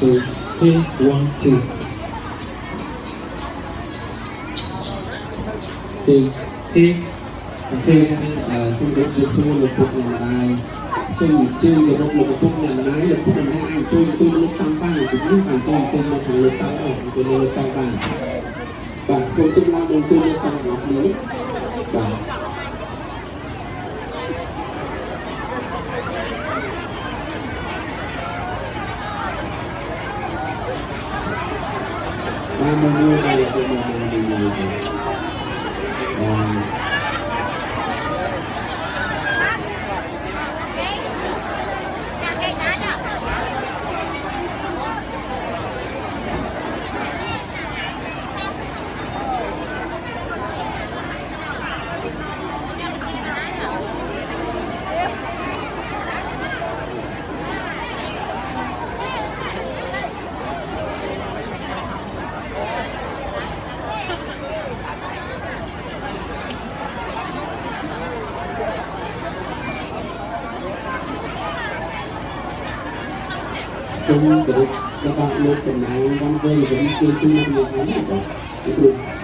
two, three, one, two. Three, three. Xin được được xung một cuộc nhà đài xin chương được một cuộc nhà đài được cuộc nhà anh tôi lúc tăng ban cũng như bạn tôi mà thằng lực tăng ở tôi lực tăng bạn không xung lao đầu tôi lực tăng ngọc nữa bạn ba mươi này tôi mà mình không được các bạn một tuần này đang về vẫn chưa chung được nhiều lắm